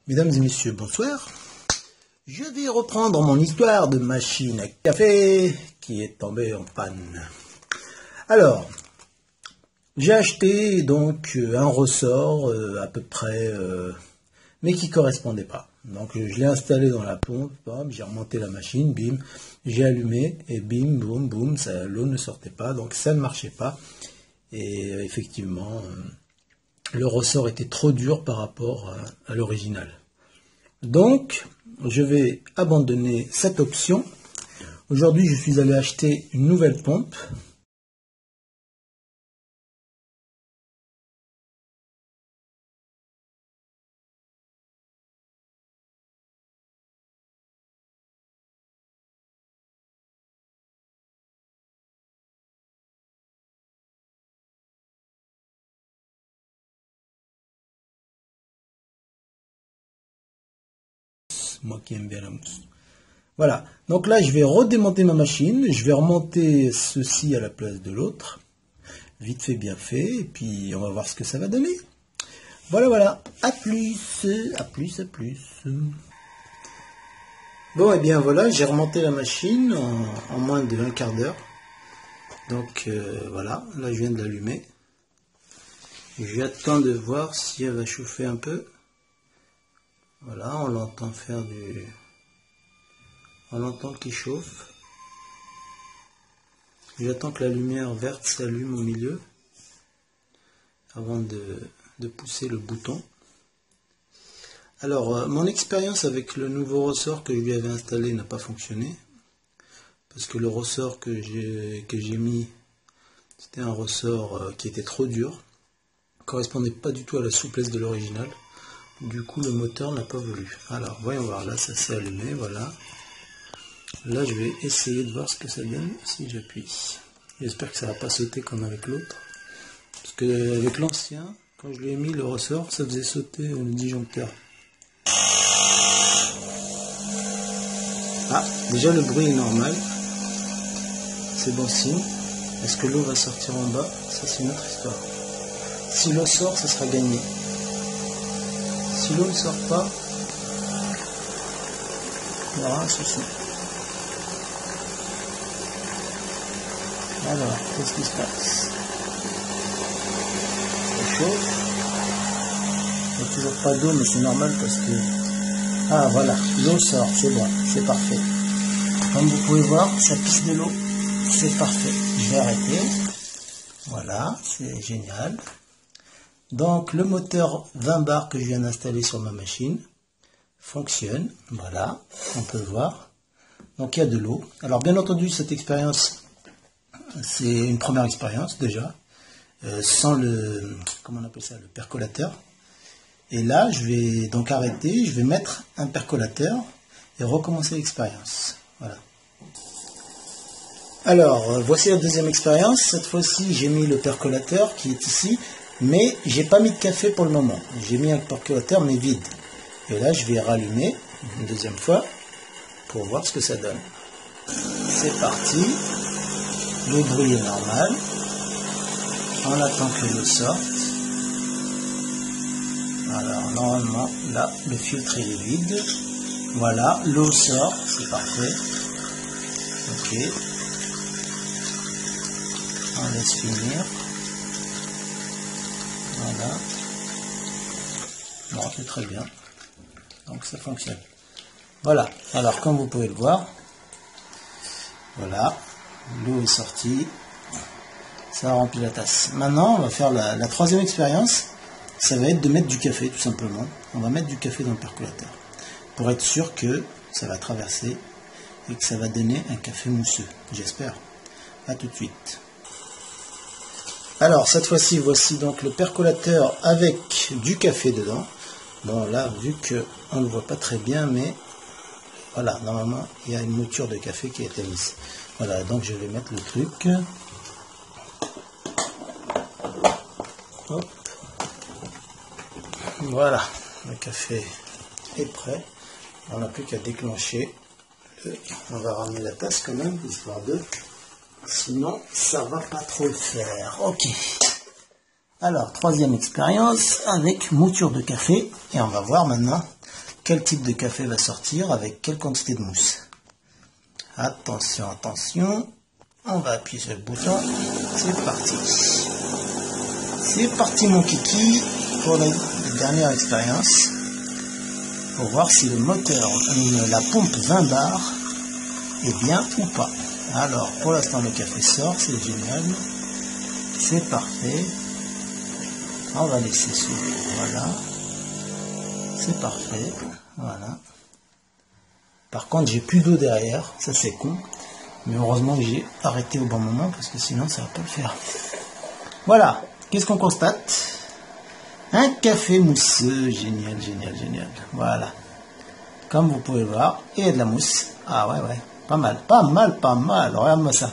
Mesdames et messieurs, bonsoir. Je vais reprendre mon histoire de machine à café qui est tombée en panne. Alors, j'ai acheté donc un ressort à peu près, mais qui ne correspondait pas. Donc je l'ai installé dans la pompe, j'ai remonté la machine, bim, j'ai allumé et bim, boum, boum, l'eau ne sortait pas, donc ça ne marchait pas. Et effectivement, le ressort était trop dur par rapport à l'original. Donc, je vais abandonner cette option. Aujourd'hui, je suis allé acheter une nouvelle pompe. Moi qui aime bien la mousse. Voilà, donc là je vais redémonter ma machine, je vais remonter ceci à la place de l'autre, vite fait bien fait, et puis on va voir ce que ça va donner. Voilà, à plus. Bon et bien voilà, j'ai remonté la machine en moins de un quart d'heure. Donc voilà, là je viens de l'allumer. J'attends de voir si elle va chauffer un peu. Voilà, on l'entend faire du... On entend qu'il chauffe. J'attends que la lumière verte s'allume au milieu avant de pousser le bouton. Alors, mon expérience avec le nouveau ressort que je lui avais installé n'a pas fonctionné. Parce que le ressort que j'ai mis, c'était un ressort qui était trop dur. Ne correspondait pas du tout à la souplesse de l'original. Du coup, le moteur n'a pas voulu. Alors, voyons voir. Là, ça s'est allumé, voilà. Là, je vais essayer de voir ce que ça donne si j'appuie. J'espère que ça ne va pas sauter comme avec l'autre. Parce que avec l'ancien, quand je lui ai mis le ressort, ça faisait sauter le disjoncteur. Ah, déjà le bruit est normal. C'est bon signe. Est-ce que l'eau va sortir en bas? Ça, c'est une autre histoire. Si l'eau sort, ça sera gagné. Si l'eau ne sort pas, il y aura un souci. Alors, qu'est-ce qui se passe? Ça chauffe. Il n'y a toujours pas d'eau, mais c'est normal parce que... Ah, voilà, l'eau sort, c'est bon, c'est parfait. Comme vous pouvez voir, ça pisse de l'eau, c'est parfait. Je vais arrêter. Voilà, c'est génial. Donc, le moteur 20 bars que je viens d'installer sur ma machine fonctionne. Voilà, on peut le voir. Donc, il y a de l'eau. Alors, bien entendu, cette expérience... C'est une première expérience déjà, sans le, comment on appelle ça, le percolateur. Et là, je vais donc arrêter, je vais mettre un percolateur et recommencer l'expérience. Voilà. Alors, voici la deuxième expérience. Cette fois-ci, j'ai mis le percolateur qui est ici, mais j'ai pas mis de café pour le moment. J'ai mis un percolateur mais vide. Et là, je vais rallumer une deuxième fois pour voir ce que ça donne. C'est parti. Le bruit est normal. On attend que l'eau sorte. Alors normalement, là, le filtre est vide. Voilà, l'eau sort, c'est parfait. Ok. On laisse finir. Voilà. Bon, c'est très bien. Donc ça fonctionne. Voilà. Alors comme vous pouvez le voir, voilà. L'eau est sortie, ça a rempli la tasse. Maintenant, on va faire la troisième expérience. Ça va être de mettre du café, tout simplement. On va mettre du café dans le percolateur pour être sûr que ça va traverser et que ça va donner un café mousseux. J'espère. A tout de suite. Alors, cette fois-ci, voici donc le percolateur avec du café dedans. Bon, là, vu qu'on ne le voit pas très bien, mais voilà, normalement, il y a une mouture de café qui a été mise. Voilà, donc je vais mettre le truc. Hop. Voilà, le café est prêt. On n'a plus qu'à déclencher. On va ramener la tasse quand même, histoire de... Sinon, ça va pas trop le faire. Ok. Alors, troisième expérience avec mouture de café. Et on va voir maintenant quel type de café va sortir avec quelle quantité de mousse. Attention, attention. On va appuyer sur le bouton. C'est parti. C'est parti mon kiki pour la dernière expérience. Pour voir si le moteur, la pompe 20 bars est bien ou pas. Alors, pour l'instant, le café sort. C'est génial. C'est parfait. On va laisser s'ouvrir, voilà, c'est parfait, voilà. Par contre, j'ai plus d'eau derrière, ça c'est con, mais heureusement que j'ai arrêté au bon moment, parce que sinon ça va pas le faire. Voilà, qu'est-ce qu'on constate? Un café mousseux, génial, génial, génial, voilà. Comme vous pouvez voir, et il y a de la mousse, ah ouais, ouais, pas mal, pas mal, pas mal, regarde-moi ça.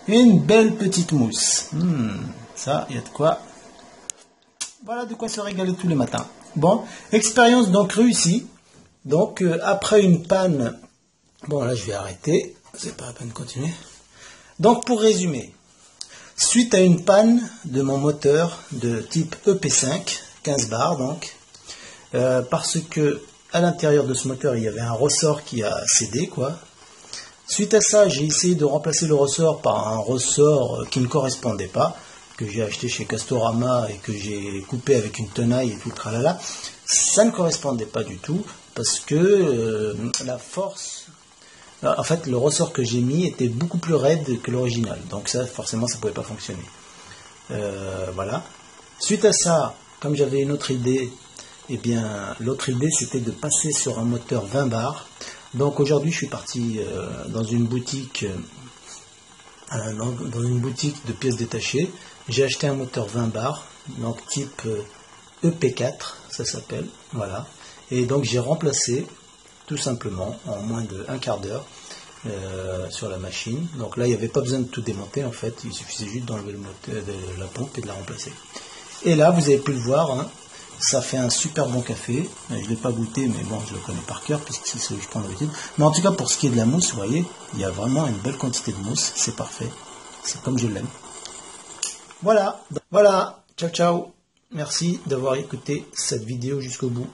Une belle petite mousse, ça, il y a de quoi. Voilà de quoi se régaler tous les matins. Bon, expérience donc réussie. Donc après une panne, bon là je vais arrêter, c'est pas la peine de continuer. Donc pour résumer, suite à une panne de mon moteur de type EP5, 15 bars donc, parce que à l'intérieur de ce moteur il y avait un ressort qui a cédé quoi. Suite à ça, j'ai essayé de remplacer le ressort par un ressort qui ne correspondait pas, que j'ai acheté chez Castorama et que j'ai coupé avec une tenaille et tout le tralala. Ça ne correspondait pas du tout parce que la force, en fait le ressort que j'ai mis était beaucoup plus raide que l'original, donc ça forcément ça ne pouvait pas fonctionner. Voilà. Suite à ça, comme j'avais une autre idée, eh bien l'autre idée c'était de passer sur un moteur 20 bars. Donc aujourd'hui je suis parti dans une boutique de pièces détachées. J'ai acheté un moteur 20 bars, donc type EP4, ça s'appelle, voilà. Et donc j'ai remplacé, tout simplement, en moins d'un quart d'heure, sur la machine. Donc là, il n'y avait pas besoin de tout démonter, en fait, il suffisait juste d'enlever le moteur de la pompe et de la remplacer. Et là, vous avez pu le voir, hein, ça fait un super bon café. Je ne l'ai pas goûté, mais bon, je le connais par cœur, puisque c'est celui que je prends d'habitude. Mais en tout cas, pour ce qui est de la mousse, vous voyez, il y a vraiment une belle quantité de mousse, c'est parfait. C'est comme je l'aime. Voilà, voilà, ciao ciao, merci d'avoir écouté cette vidéo jusqu'au bout.